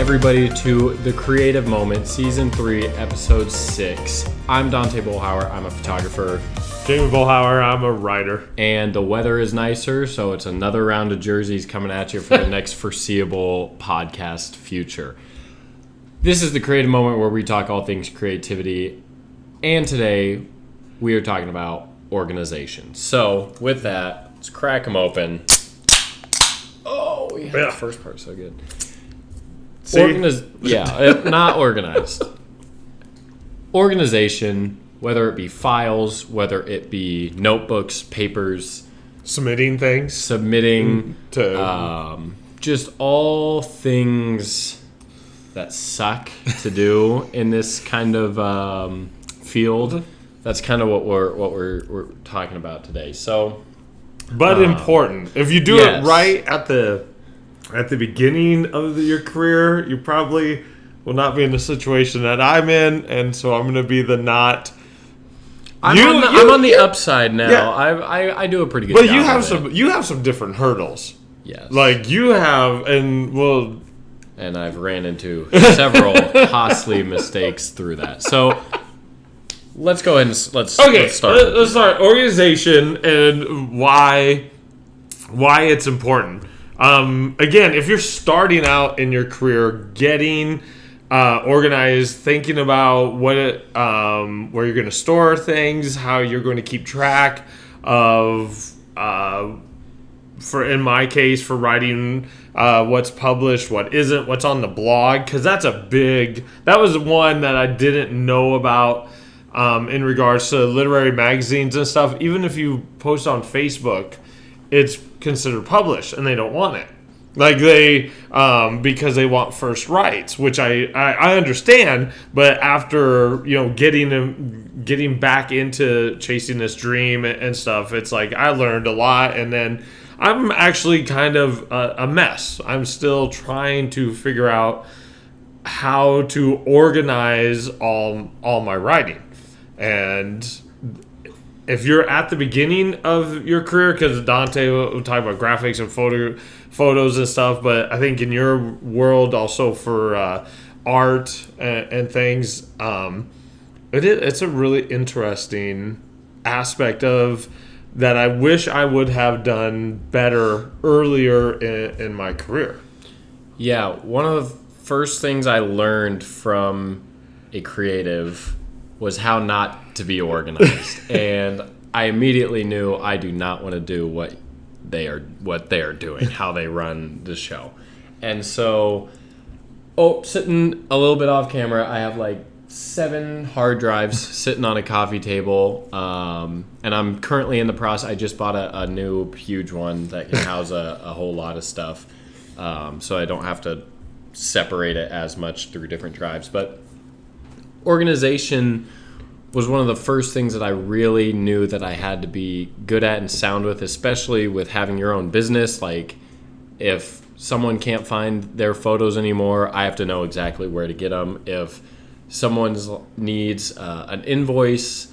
everybody to The Creative Moment, Season 3, Episode 6. I'm Dante Bullhauer. I'm a photographer. Jamie Bullhauer. I'm a writer. And the weather is nicer, so it's another round of jerseys coming at you for the next foreseeable podcast future. This is The Creative Moment where we talk all things creativity. And today, we are talking about organization. So, with that, let's crack them open. Oh, yeah. The first part's so good. Not organized. Organization, whether it be files, whether it be notebooks, papers, submitting things, to just all things that suck to do in this kind of field. That's kind of what we're talking about today. So, but important. If you do it right at the beginning of your career, you probably will not be in the situation that I'm in, and so I'm going to be the not. I'm on the upside now. Yeah. I do a pretty good job. But you have some different hurdles. Yes. Like you have, and I've ran into several costly mistakes through that. So let's go ahead and let's start. Let's start organization and why it's important. Again, if you're starting out in your career, getting organized, thinking about where you're going to store things, how you're going to keep track of, in my case, for writing what's published, what isn't, what's on the blog, because that was one that I didn't know about in regards to literary magazines and stuff. Even if you post on Facebook, it's considered published, and they don't want it. Like they, because they want first rights, which I understand. But after getting back into chasing this dream and stuff, it's like I learned a lot, and then I'm actually kind of a mess. I'm still trying to figure out how to organize all my writing, and if you're at the beginning of your career, because Dante will talk about graphics and photos and stuff, but I think in your world also for art and things, it's a really interesting aspect of that I wish I would have done better earlier in my career. Yeah, one of the first things I learned from a creative was how not to be organized. And I immediately knew I do not want to do what they are doing, how they run the show. And so, sitting a little bit off camera, I have like 7 hard drives sitting on a coffee table. And I'm currently in the process. I just bought a new huge one that can house a whole lot of stuff. So I don't have to separate it as much through different drives. But organization was one of the first things that I really knew that I had to be good at and sound with, especially with having your own business. Like, if someone can't find their photos anymore, I have to know exactly where to get them. If someone needs an invoice,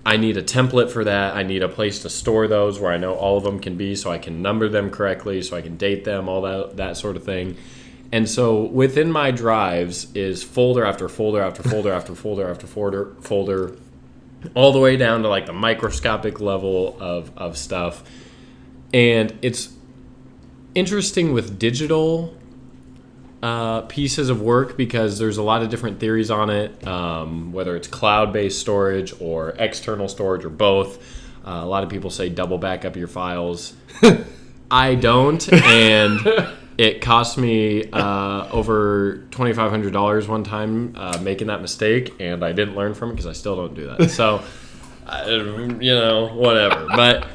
I need a template for that. I need a place to store those where I know all of them can be, so I can number them correctly, so I can date them, all that sort of thing. And so within my drives is folder after folder after folder after folder after folder, all the way down to like the microscopic level of stuff. And it's interesting with digital pieces of work because there's a lot of different theories on it, whether it's cloud-based storage or external storage or both. A lot of people say double back up your files. I don't, and it cost me over $2,500 one time making that mistake, and I didn't learn from it because I still don't do that. So, whatever. But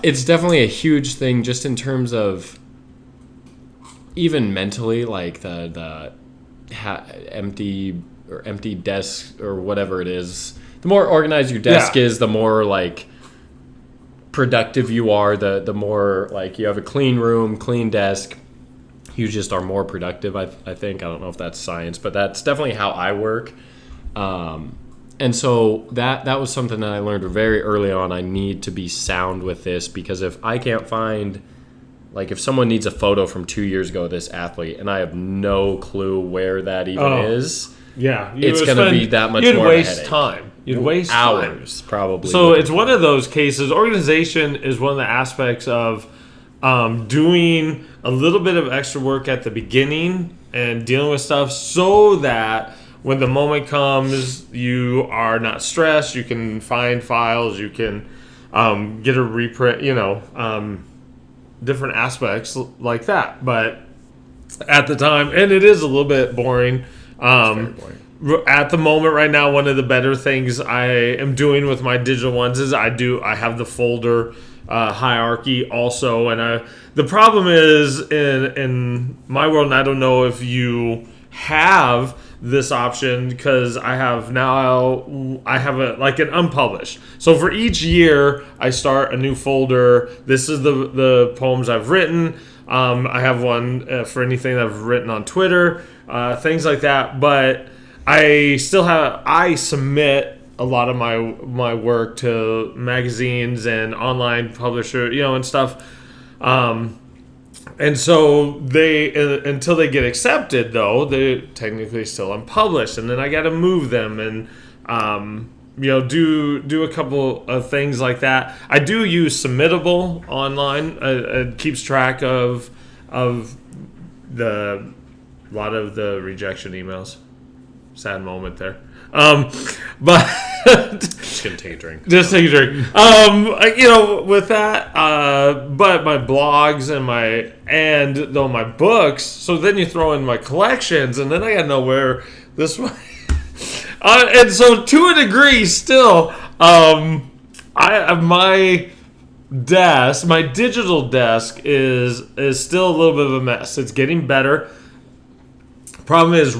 it's definitely a huge thing just in terms of even mentally, like the empty desk or whatever it is. The more organized your desk is, the more like productive you are. The more like you have a clean room, clean desk. You just are more productive, I think. I don't know if that's science, but that's definitely how I work. And so that was something that I learned very early on. I need to be sound with this because if I can't find Like if someone needs a photo from 2 years ago of this athlete and I have no clue where that even is, yeah, it's going to be that much more of a waste headache. time. You'd waste hours, time. probably. So it's one of those cases. Organization is one of the aspects of doing a little bit of extra work at the beginning and dealing with stuff so that when the moment comes, you are not stressed. You can find files. You can get a reprint. Different aspects like that. But at the time, and it is a little bit boring. Very boring. At the moment right now, one of the better things I am doing with my digital ones is I have the folder hierarchy also, and the problem is in my world, and I don't know if you have this option, because I have an unpublished. So for each year, I start a new folder. This is the poems I've written. I have one for anything that I've written on Twitter, things like that. But I submit a lot of my work to magazines and online publisher, and stuff. And so until they get accepted, though, they're technically still unpublished, and then I got to move them and do a couple of things like that. I do use Submittable online. It keeps track of a lot of the rejection emails. Sad moment there. But Just gonna take a drink. just take a drink. With that, but my blogs and my books. So then you throw in my collections, and then I gotta know where this one. And so to a degree, still, my desk, my digital desk is still a little bit of a mess. It's getting better. Problem is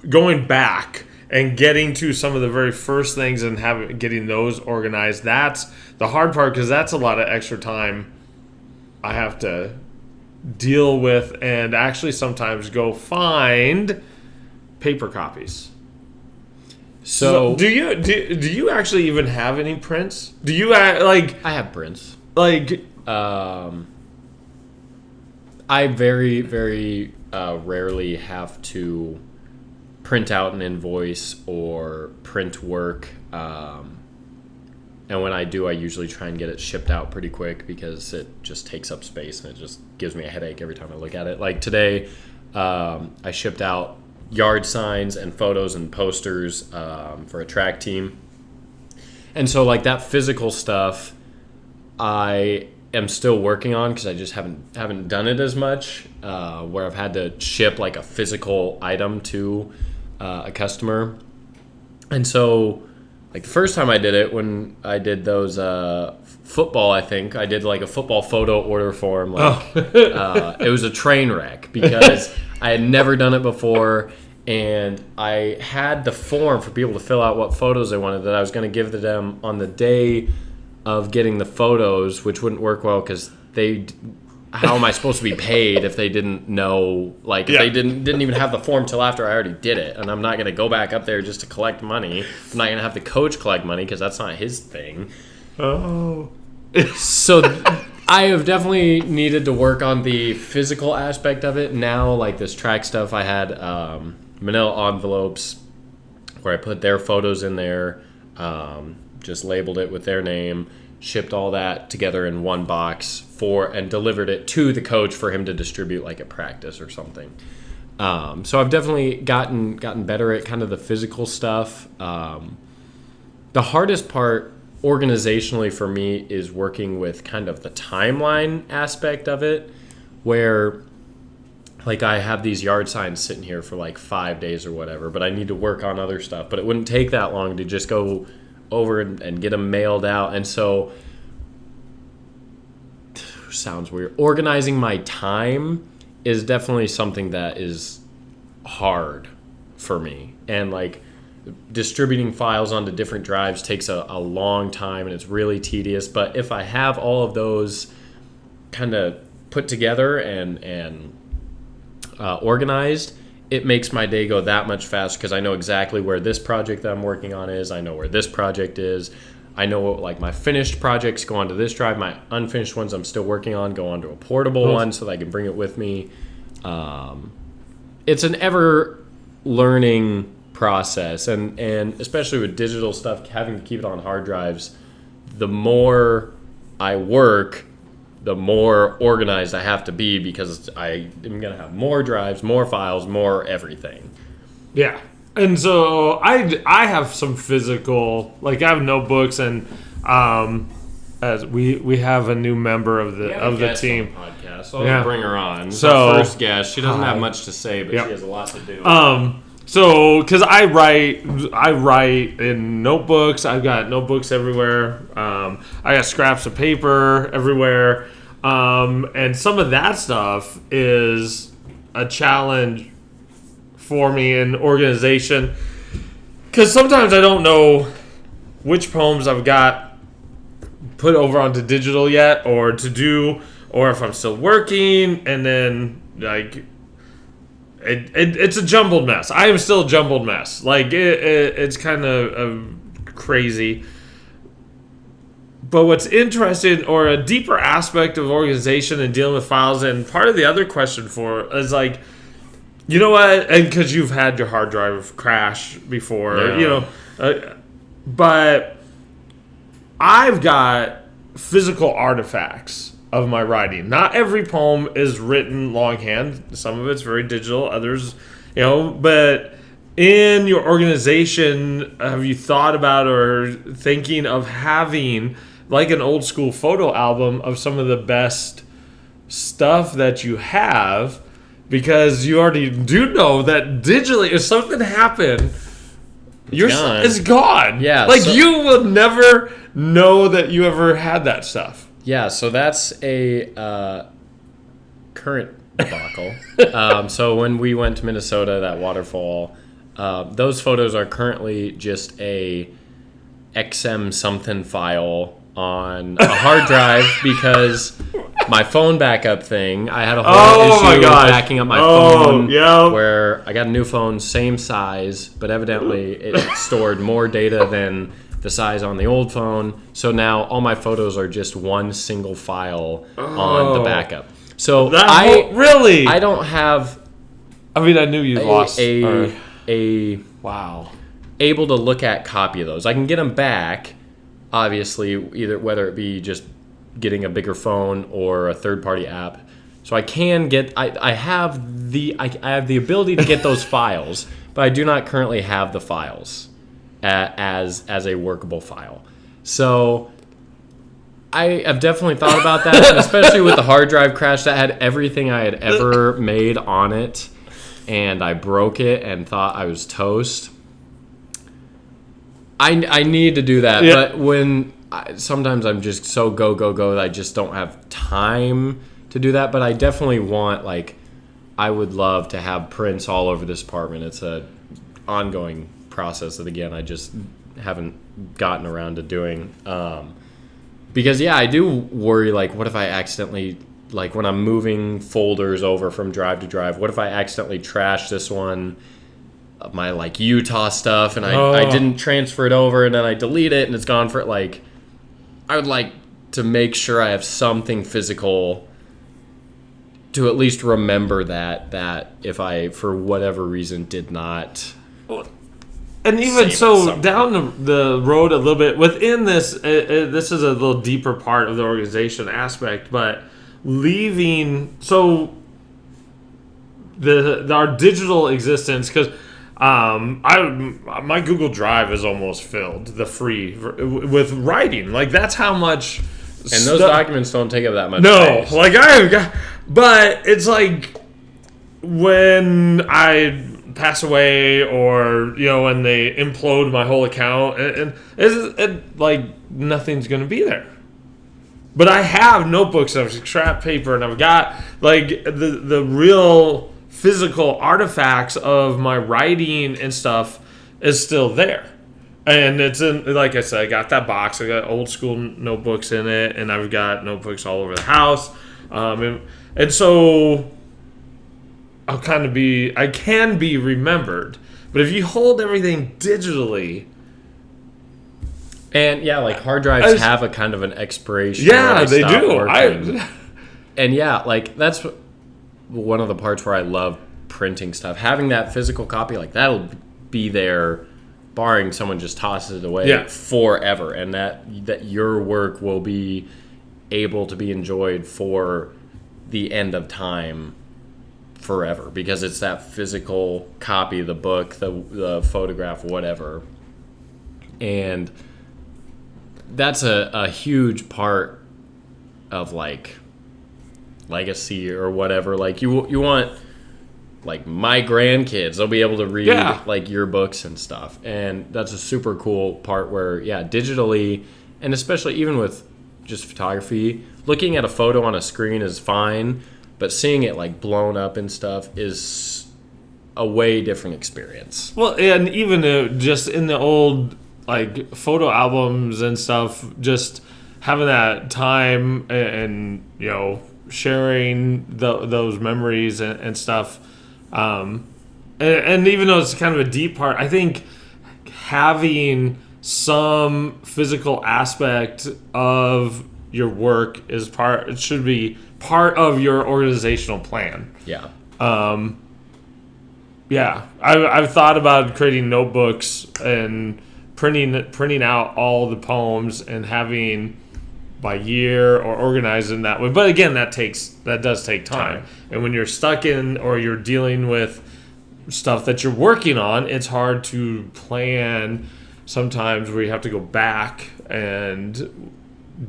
going back and getting to some of the very first things and getting those organized. That's the hard part, because that's a lot of extra time I have to deal with, and actually sometimes go find paper copies. So do you actually even have any prints? Do you like? I have prints. Like, I very, very rarely have to print out an invoice or print work. And when I do, I usually try and get it shipped out pretty quick, because it just takes up space and it just gives me a headache every time I look at it. Like today, I shipped out yard signs and photos and posters for a track team. And so like that physical stuff, I am still working on, because I just haven't done it as much, where I've had to ship like a physical item to a customer. And so like the first time I did it, when I did those football, I think I did like a football photo order form. It was a train wreck, because I had never done it before, and I had the form for people to fill out what photos they wanted that I was going to give to them on the day of getting the photos, which wouldn't work well, because how am I supposed to be paid if they didn't know, like if they didn't even have the form till after I already did it, and I'm not going to go back up there just to collect money. I'm not going to have the coach collect money, because that's not his thing. Oh. So I have definitely needed to work on the physical aspect of it. Now, like this track stuff, I had manila envelopes where I put their photos in there, just labeled it with their name, shipped all that together in one box and delivered it to the coach for him to distribute like at practice or something. So I've definitely gotten better at kind of the physical stuff. The hardest part organizationally for me is working with kind of the timeline aspect of it, where like I have these yard signs sitting here for like 5 days or whatever, but I need to work on other stuff. But it wouldn't take that long to just go over and get them mailed out. And so, sounds weird, organizing my time is definitely something that is hard for me. And like distributing files onto different drives takes a long time, and it's really tedious. But if I have all of those kind of put together and organized, it makes my day go that much faster, because I know exactly where this project that I'm working on is. I know where this project is. I know what, like, my finished projects go onto this drive. My unfinished ones I'm still working on go onto a portable one so that I can bring it with me. It's an ever learning process, and especially with digital stuff, having to keep it on hard drives. The more I work, the more organized I have to be, because I am going to have more drives, more files, more everything. Yeah. And so I have some physical, like I have notebooks, and as we have a new member of the team. Podcast, so I'll bring her on. So our first guest. She doesn't have much to say, but she has a lot to do. So because I write in notebooks. I've got notebooks everywhere. I got scraps of paper everywhere, and some of that stuff is a challenge for me in organization, because sometimes I don't know which poems I've got put over onto digital yet, or to do, or if I'm still working, and then like it's a jumbled mess. I am still a jumbled mess. Like it's kind of crazy. But what's interesting, or a deeper aspect of organization and dealing with files, and part of the other question for is like, you know what? And because you've had your hard drive crash before, but I've got physical artifacts of my writing. Not every poem is written longhand. Some of it's very digital. Others, but in your organization, have you thought about or thinking of having like an old school photo album of some of the best stuff that you have? Because you already do know that digitally, if something happened, it's gone. Yeah, you will never know that you ever had that stuff. Yeah, so that's a current debacle. So when we went to Minnesota, that waterfall, those photos are currently just a XM something file on a hard drive, because my phone backup thing, I had a whole issue backing up my phone, where I got a new phone, same size, but evidently it stored more data than the size on the old phone. So now all my photos are just one single file on the backup. So I don't have. I mean, I knew you lost able to look at copy of those. I can get them back, obviously, either whether it be just getting a bigger phone or a third-party app. So I can get. I have the ability to get those files, but I do not currently have the files as a workable file. So I have definitely thought about that, and especially with the hard drive crash that had everything I had ever made on it, and I broke it and thought I was toast. I need to do that, but sometimes I'm just so go that I just don't have time to do that. But I definitely want, I would love to have prints all over this apartment. It's a ongoing process that, again, I just haven't gotten around to doing. Because, I do worry, what if I accidentally, when I'm moving folders over from drive to drive, what if I accidentally trash this one, my, Utah stuff, and I didn't transfer it over, and then I delete it, and it's gone for, I would like to make sure I have something physical to at least remember that if I, for whatever reason, did not. And even so, down the road a little bit, within this, this is a little deeper part of the organization aspect, but leaving, so our digital existence, because my Google Drive is almost filled, the free, with writing. That's how much. And those documents don't take up that much space. No, I've got, but it's when I pass away, or when they implode my whole account, and nothing's gonna be there. But I have notebooks of scrap paper, and I've got the real physical artifacts of my writing and stuff is still there. And it's in, like I said, I got that box. I got old school notebooks in it, and I've got notebooks all over the house. And so I can be remembered. But if you hold everything digitally, And yeah, like hard drives have a kind of an expiration. Yeah, where they stop do. working. And yeah, like that's one of the parts where I love printing stuff. Having that physical copy, like that'll be there, barring someone just tosses it away forever, and that your work will be able to be enjoyed for the end of time forever, because it's that physical copy, the book, the photograph, whatever. And that's a huge part of like legacy or whatever. Like you want, like my grandkids, they'll be able to read like your books and stuff. And that's a super cool part where digitally, and especially even with just photography, looking at a photo on a screen is fine, but seeing it like blown up and stuff is a way different experience. Well, and even just in the old like photo albums and stuff, just having that time and sharing those memories and stuff. And even though it's kind of a deep part, I think having some physical aspect of your work it should be part of your organizational plan. Yeah. I've thought about creating notebooks and printing out all the poems and having by year or organizing that way. But again, that does take time. And when you're stuck in or you're dealing with stuff that you're working on, it's hard to plan sometimes, where you have to go back and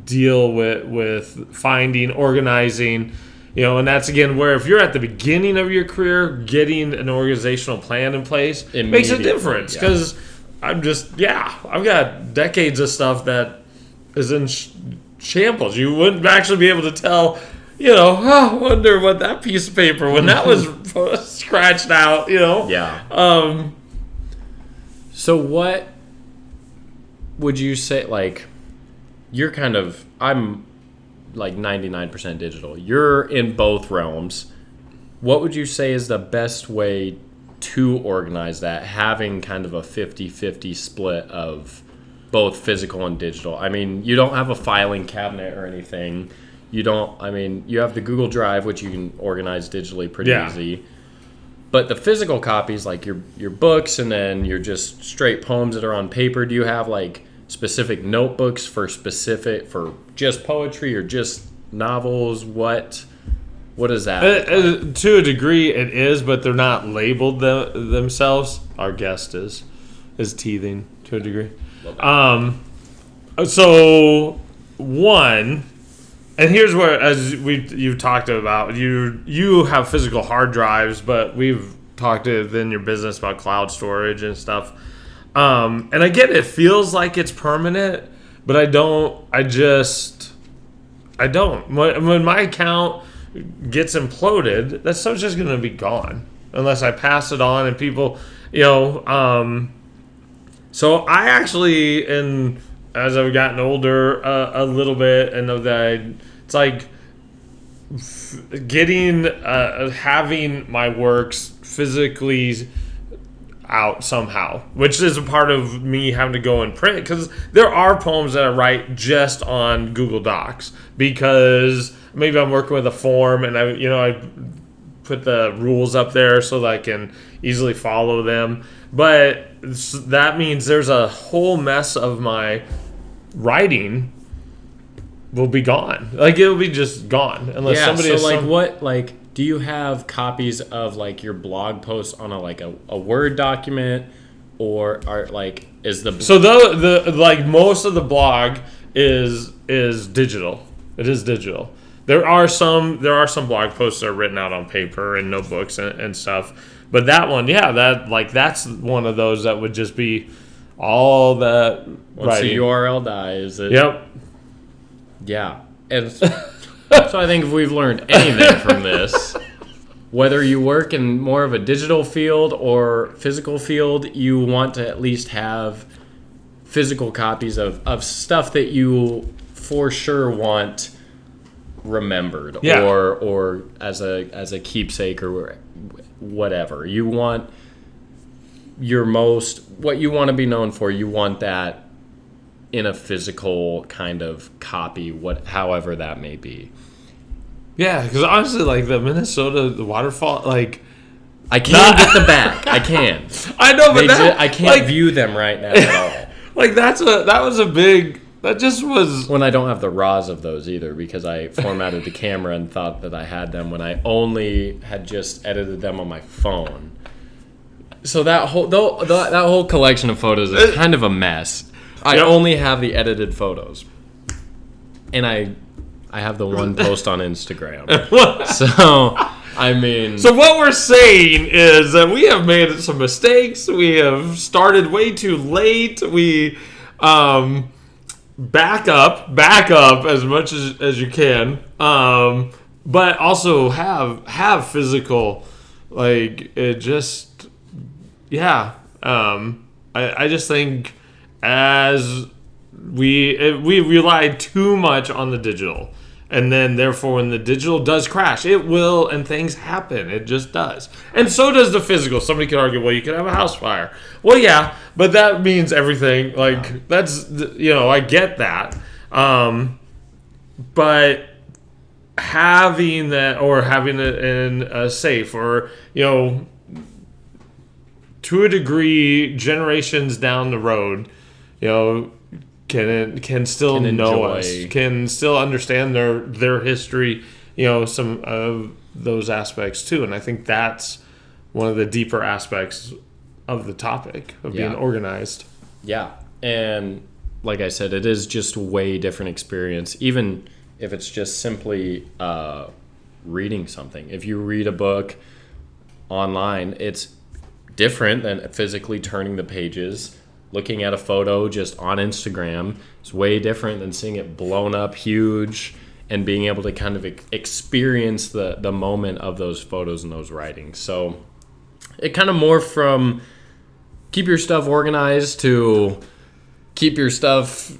deal with finding, organizing, and that's again where if you're at the beginning of your career, getting an organizational plan in place makes a difference, because I've got decades of stuff that is in shambles. You wouldn't actually be able to tell, I wonder what that piece of paper when that was scratched out, Yeah. So what would you say, like, I'm like 99% digital. You're in both realms. What would you say is the best way to organize that, having kind of a 50-50 split of both physical and digital? I mean, you don't have a filing cabinet or anything. You have the Google Drive, which you can organize digitally pretty easy. But the physical copies, like your books, and then your just straight poems that are on paper, do you have like specific notebooks for just poetry or just novels? What is that? To a degree, it is, but they're not labeled themselves. Our guest is teething to a degree. So one, and here's where, as you've talked about, you have physical hard drives, but we've talked in your business about cloud storage and stuff. And I get it feels like it's permanent, but I don't. When my account gets imploded, that stuff's just going to be gone unless I pass it on and people, So I actually, and as I've gotten older a little bit, and know that it's like having my works physically out somehow, which is a part of me having to go and print, because there are poems that I write just on Google Docs, because maybe I'm working with a form and I put the rules up there so that I can easily follow them. But that means there's a whole mess of my writing will be gone. Like, it'll be just gone unless somebody. So do you have copies of like your blog posts on a Word document, or are like is the the like most of the blog is digital. It is digital. There are some blog posts that are written out on paper and notebooks and stuff. But that one, that's one of those that would just be all that. Once the URL dies. Yep. Yeah. And so I think if we've learned anything from this, whether you work in more of a digital field or physical field, you want to at least have physical copies of stuff that you for sure want remembered, or as a keepsake or whatever. You want what you want to be known for. You want that in a physical kind of copy, however that may be. Yeah, because honestly, like the waterfall, like I can't get the back. I can. I know, but I can't view them right now at all. Like that was a big. That just was. When I don't have the RAWs of those either, because I formatted the camera and thought that I had them when I only had just edited them on my phone. So that whole collection of photos is kind of a mess. I only have the edited photos, and I have the one post on Instagram. So I mean, so what we're saying is that we have made some mistakes. We have started way too late. We back up as much as you can, but also have physical, like it just, yeah. I just think as we relied too much on the digital, and then therefore when the digital does crash, it will, and things happen. It just does, and so does the physical. Somebody could argue, well, you could have a house fire. Well, yeah, but that means everything. Like that's, I get that, but having that, or having it in a safe, or to a degree, generations down the road, can still know us, can still understand their history, some of those aspects too. And I think that's one of the deeper aspects of the topic of being organized. Yeah. And like I said, it is just a way different experience, even if it's just simply reading something. If you read a book online, it's different than physically turning the pages. Looking at a photo just on Instagram is way different than seeing it blown up huge and being able to kind of experience the moment of those photos and those writings. So it kind of morphed from keep your stuff organized to keep your stuff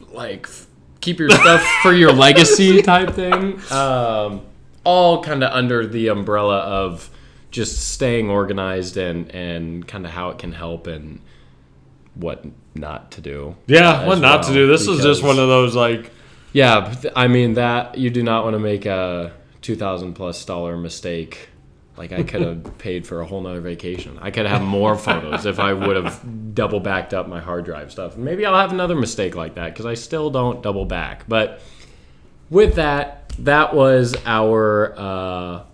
for your legacy type thing. All kind of under the umbrella of just staying organized and kind of how it can help and what not to do. Yeah, what not to do. This is just one of those like... Yeah, I mean that you do not want to make a $2,000+ mistake. Like I could have paid for a whole nother vacation. I could have more photos if I would have double backed up my hard drive stuff. Maybe I'll have another mistake like that because I still don't double back. But with that was our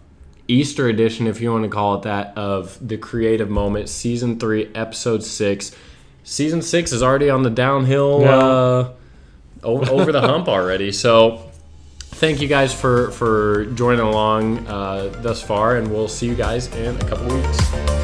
Easter edition, if you want to call it that, of The Creative Moment, Season 3, Episode 6. Season 6 is already on the downhill, over the hump already. So thank you guys for joining along thus far, and we'll see you guys in a couple weeks.